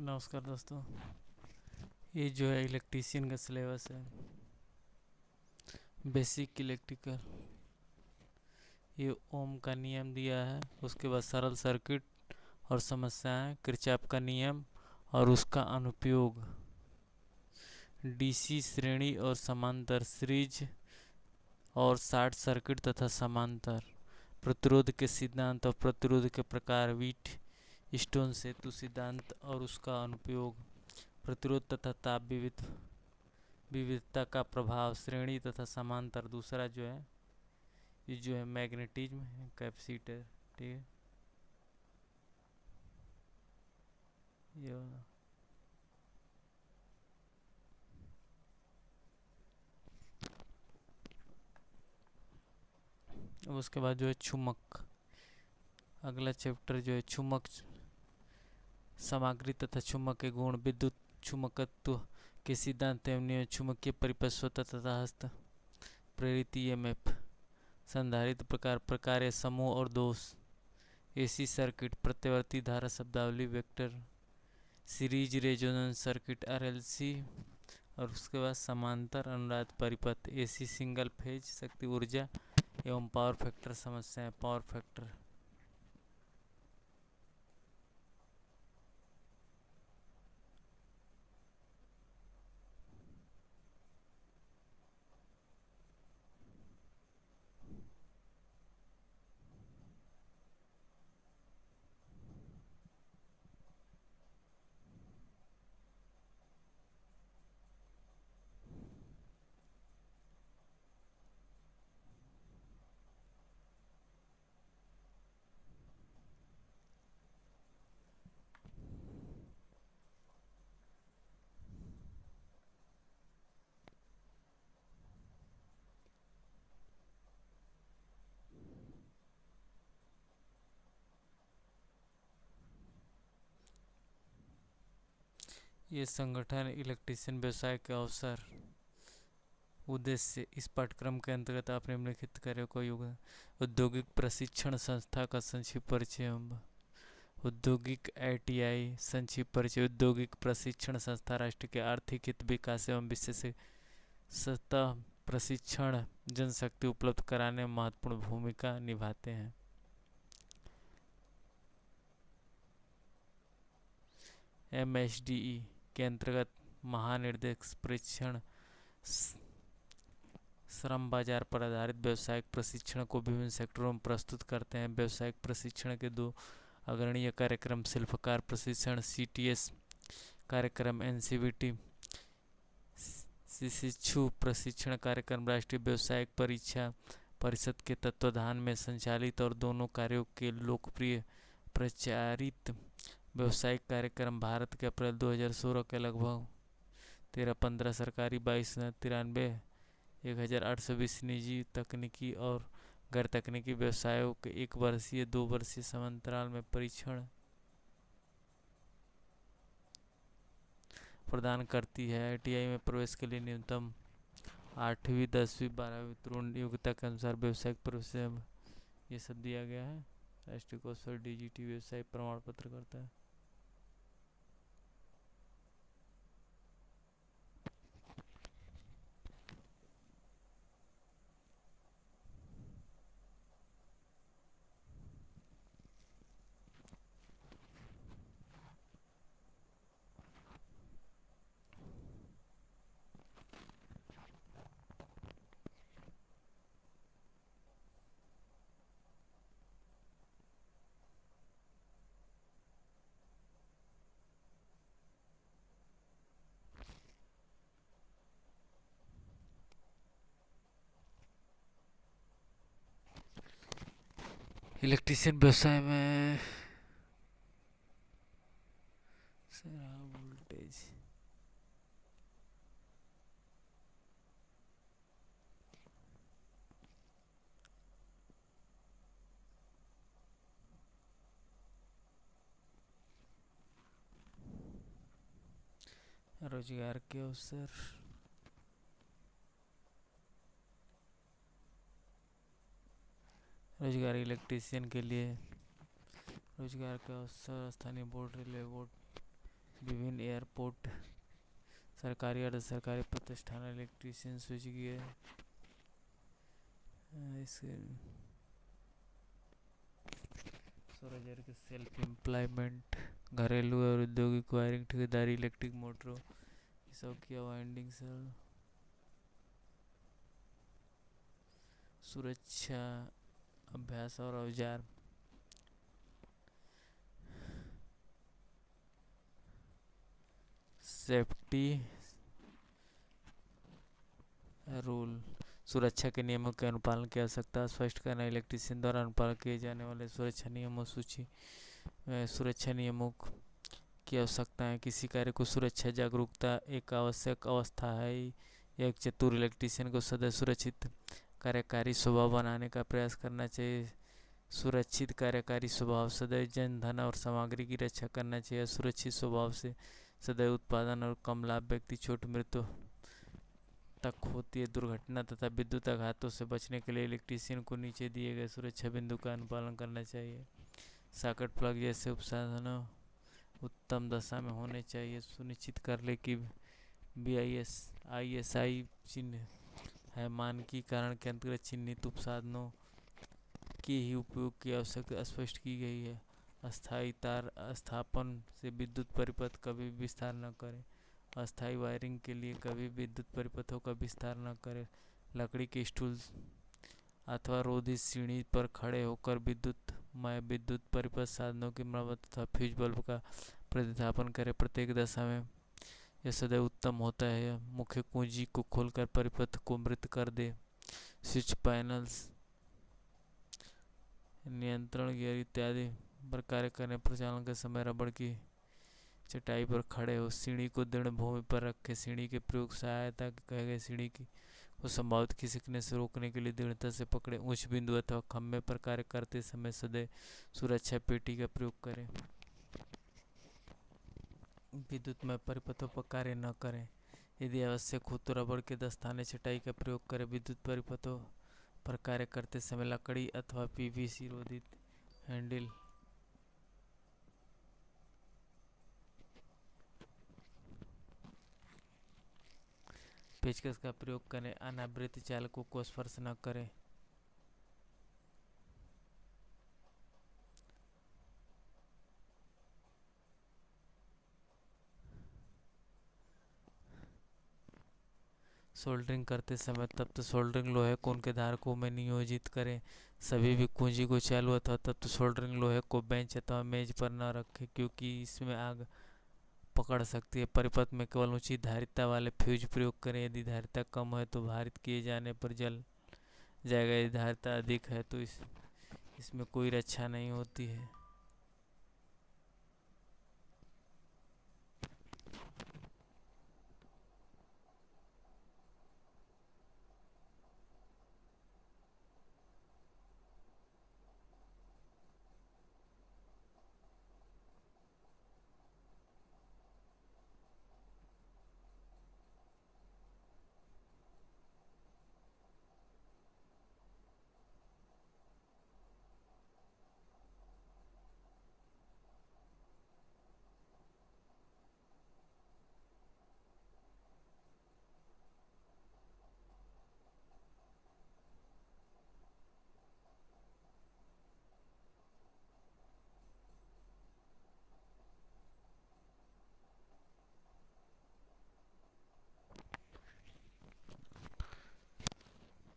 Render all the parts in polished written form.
नमस्कार दोस्तों। ये जो है इलेक्ट्रीशियन का सिलेबस है। बेसिक इलेक्ट्रिकल, ये ओम का नियम दिया है। उसके बाद सरल सर्किट और समस्याएं, किरचॉफ का नियम और उसका अनुप्रयोग, डीसी श्रेणी और समांतर, सीरीज और शॉर्ट सर्किट तथा समांतर, प्रतिरोध के सिद्धांत और प्रतिरोध के प्रकार, व्हीट स्टोन सेतु सिद्धांत और उसका अनुप्रयोग, प्रतिरोध तथा ताप विविधता का प्रभाव, श्रेणी तथा समांतर। दूसरा जो है ये जो है मैग्नेटिज्म है, कैपेसिटर। ठीक है, ये वाला। अब उसके बाद जो है चुंबक, अगला चैप्टर जो है चुंबक सामग्री तथा चुंबक के गुण, विद्युत चुंबकत्व के सिद्धांत एवं चुंबकीय परिपक्वता तथा हस्त प्रेरित ईएमएफ, संधारित्र प्रकार, प्रकार्य समूह और दोष, एसी सर्किट, प्रत्यावर्ती धारा शब्दावली, vector, series resonance circuit RLC, और उसके बाद समांतर अनुनाद परिपथ, एसी सिंगल फेज, शक्ति ऊर्जा एवं पावर फैक्टर समस्याएं, पावर फैक्टर। ये संगठन इलेक्ट्रीशियन व्यवसाय के अवसर उद्देश्य, इस पाठ्यक्रम के अंतर्गत आप निम्नलिखित कार्यों को योगदान, औद्योगिक प्रशिक्षण संस्था का संक्षिप्त परिचय, औद्योगिक आईटीआई संक्षिप्त परिचय, औद्योगिक प्रशिक्षण संस्था राष्ट्र के आर्थिक हित, विकास एवं विशेष सतह प्रशिक्षण जनशक्ति उपलब्ध कराने में महत्वपूर्ण भूमिका निभाते हैं। एमएसडीई के अंतर्गत महानिर्देशक प्रशिक्षण श्रम बाजार पर आधारित व्यावसायिक प्रशिक्षण को विभिन्न सेक्टरों में प्रस्तुत करते हैं। व्यावसायिक प्रशिक्षण के दो अग्रणीय कार्यक्रम, शिल्पकार प्रशिक्षण सीटीएस कार्यक्रम, एनसीबीटी शिशु प्रशिक्षण कार्यक्रम, राष्ट्रीय व्यावसायिक परीक्षा परिषद के तत्वाधान में संचालित और दोनों कार्यों के लोकप्रिय प्रचारित व्यावसायिक कार्यक्रम। भारत के अप्रैल 2016 के लगभग 13-15 सरकारी, 2293, 1820 निजी, तकनीकी और गैर तकनीकी व्यवसायों के 1 वर्षीय 2 वर्षीय समांतराल में परीक्षण प्रदान करती है। आईटीआई में प्रवेश के लिए न्यूनतम 8वीं 10वीं 12वीं उत्तीर्ण योग्यता के अनुसार व्यावसायिक प्रवेश ये सब दिया गया है। राष्ट्रीय कौशल डीजीटी व्यवसाय प्रमाण पत्र करता है। इलेक्ट्रीशियन व्यवसाय में वोल्टेज, रोजगार के अवसर, रोजगार इलेक्ट्रीशियन के लिए रोजगार के अवसर, स्थानीय बोर्ड, रेलवे बोर्ड, विभिन्न एयरपोर्ट, सरकारी और सरकारी प्रतिष्ठान इलेक्ट्रीशियन स्विच गियर, इसके सौर के सेल्फ एम्प्लॉयमेंट, घरेलू और औद्योगिक वायरिंग, ठेकेदारी, इलेक्ट्रिक मोटरों ये सब किया, वाइंडिंग सेल, सुरक्षा अभ्यास और औजार, सेफ्टी रूल, सुरक्षा के नियमों के अनुपालन की आवश्यकता स्पष्ट करना, इलेक्ट्रीशियन द्वारा अनुपालन किए जाने वाले सुरक्षा नियमों सूची, सुरक्षा नियमों की आवश्यकता है। किसी कार्य को सुरक्षा जागरूकता एक आवश्यक अवस्था है। एक चतुर इलेक्ट्रीशियन को सदैव सुरक्षित कार्यकारी स्वभाव बनाने का प्रयास करना चाहिए। सुरक्षित कार्यकारी स्वभाव सदैव जन, धन और सामग्री की रक्षा करना चाहिए। सुरक्षित स्वभाव से सदैव उत्पादन और कम लाभ व्यक्ति छोट मृत्यु तक होती है। दुर्घटना तथा विद्युत आघातों से बचने के लिए इलेक्ट्रीशियन को नीचे दिए गए सुरक्षा बिंदु का अनुपालन करना चाहिए। सॉकेट प्लग जैसे उपसाधनों उत्तम दशा में होने चाहिए। सुनिश्चित कर ले कि ISI चिन्ह है। मानकीकरण के अंतर्गत चिन्हित उपसाधनों के ही उपयोग की आवश्यकता स्पष्ट की गई है। अस्थायी तार स्थापन से विद्युत परिपथ कभी विस्तार न करें। अस्थायी वायरिंग के लिए कभी विद्युत परिपथों का विस्तार न करें। लकड़ी के स्टूल अथवा रोधित सीढ़ी पर खड़े होकर विद्युत परिपथ साधनों की मरम्मत तथा फ्यूज बल्ब का प्रतिस्थापन करें। प्रत्येक दशा में यह सदैव उत्तम होता है। मुख्य कुंजी को खोलकर परिपथ को मृत कर दे। स्विच पैनल्स, नियंत्रण गियर इत्यादि पर कार्य करने प्रचालन के समय रबड़ की चटाई पर खड़े हो। सीढ़ी को दृढ़ भूमि पर रखें। सीढ़ी के प्रयोग सहायता कहे गए सीढ़ी की को संभावित खिसकने से रोकने के लिए दृढ़ता से पकड़े। उच्च बिंदु अथवा खंभे पर कार्य करते समय सदैव सुरक्षा पेटी का प्रयोग करें। विद्युत में परिपथों पर कार्य न करें। यदि आवश्यक हो तो रबड़ के दस्ताने चटाई का प्रयोग करें। विद्युत परिपथों पर कार्य करते समय लकड़ी अथवा PVC रोधित हैंडल पेचकस का प्रयोग करें। अनावृत चालकों को स्पर्श न करें। सोल्डरिंग करते समय तप्त सोल्डरिंग लोहे को उनके धारकों में नियोजित करें। सभी भी कुंजी को चालू अथवा तप्त सोल्डरिंग लोहे को बेंच अथवा मेज पर न रखें, क्योंकि इसमें आग पकड़ सकती है। परिपथ में केवल ऊंची धारिता वाले फ्यूज प्रयोग करें। यदि धारिता कम है तो भारित किए जाने पर जल जाएगा। यदि धारिता अधिक है तो इसमें कोई रक्षा नहीं होती है।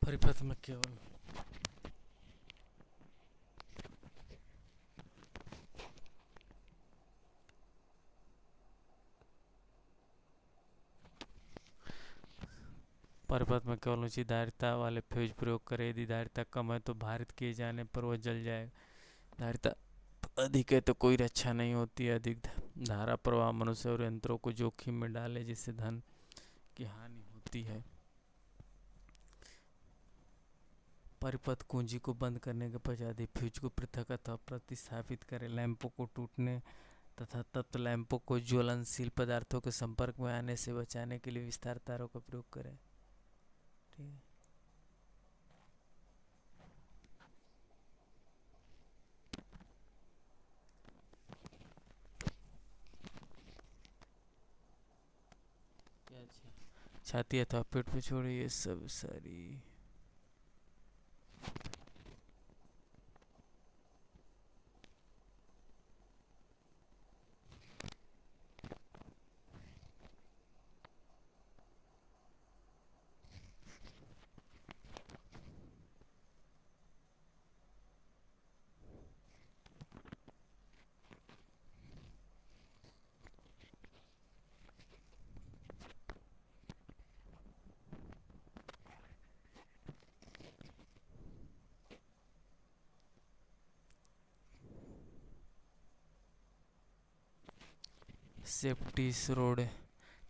परिपथ में केवल परिपथ में केवल ऊंची धारिता वाले फ्यूज प्रयोग करें। यदि धारिता कम है तो भारित किए जाने पर वह जल जाएगा। धारिता अधिक है तो कोई रक्षा नहीं होती है। अधिक धारा प्रवाह मनुष्य और यंत्रों को जोखिम में डाले, जिससे धन की हानि होती है। परिपथ कुंजी को बंद करने के पश्चात फ्यूज को पृथक अथवा प्रतिस्थापित करें। लैंपों को टूटने तथा तप्त लैंपों को ज्वलनशील पदार्थों के संपर्क में आने से बचाने के लिए विस्तार तारों का प्रयोग करें। ठीक है। छाती अथवा पेट पे छोड़े, ये सब सारी। सेफ्टी रोड,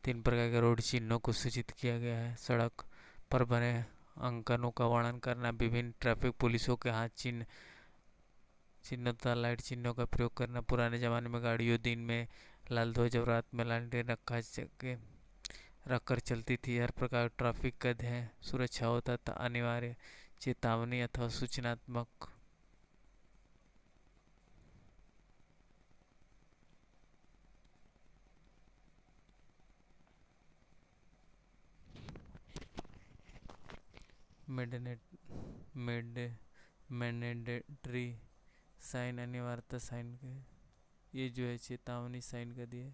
3 प्रकार के रोड चिन्हों को सूचित किया गया है। सड़क पर बने अंकनों का वर्णन करना, विभिन्न ट्रैफिक पुलिसों के हाथ चिन्ह तथा लाइट चिन्हों का प्रयोग करना। पुराने जमाने में गाड़ियों दिन में लाल ध्वज और रात में लालटेन रखकर चलती थी। हर प्रकार ट्रैफिक का ध्यान सुरक्षा होता था। अनिवार्य चेतावनी अथवा सूचनात्मक मैंडेटरी साइन, अनिवार्यता साइन के, ये जो है चेतावनी साइन कर दिए।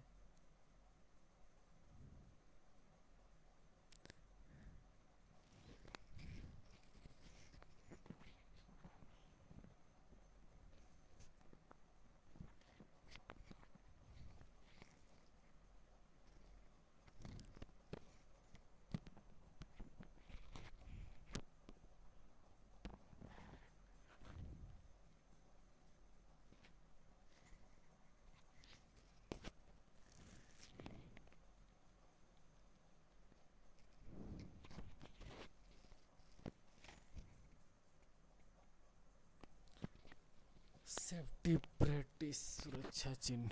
सेफ्टी प्रैक्टिस, सुरक्षा चिन्ह।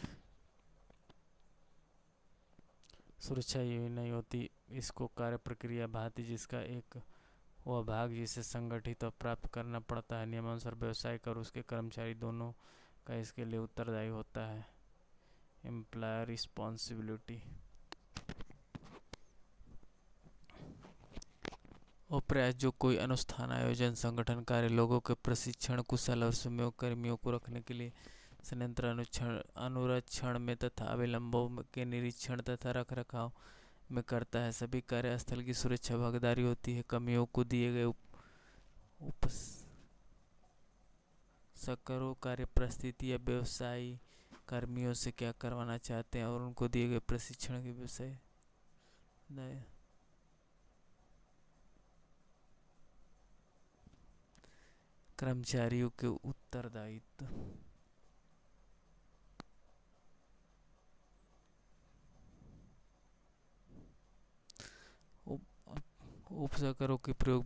सुरक्षा ये नहीं होती, इसको कार्य प्रक्रिया भांति जिसका एक वह भाग जिसे संगठित और प्राप्त करना पड़ता है। नियमानुसार व्यवसायिक और उसके कर्मचारी दोनों का इसके लिए उत्तरदायी होता है। Employer responsibility. और प्रयास जो कोई अनुष्ठान, आयोजन, संगठन कार्य लोगों के प्रशिक्षण, कुशल और सुमेय कर्मियों को रखने के लिए संयंत्र अनुरक्षण में तथा अविलंबों के निरीक्षण तथा रख रखाव में करता है। सभी कार्यस्थल की सुरक्षा भागीदारी होती है। कमियों को दिए गए उपस्करों कार्य परिस्थिति या व्यवसायी कर्मियों से क्या करवाना चाहते हैं और उनको दिए गए प्रशिक्षण के विषय कर्मचारियों के उत्तरदायित्व। उपस्करों के प्रयोग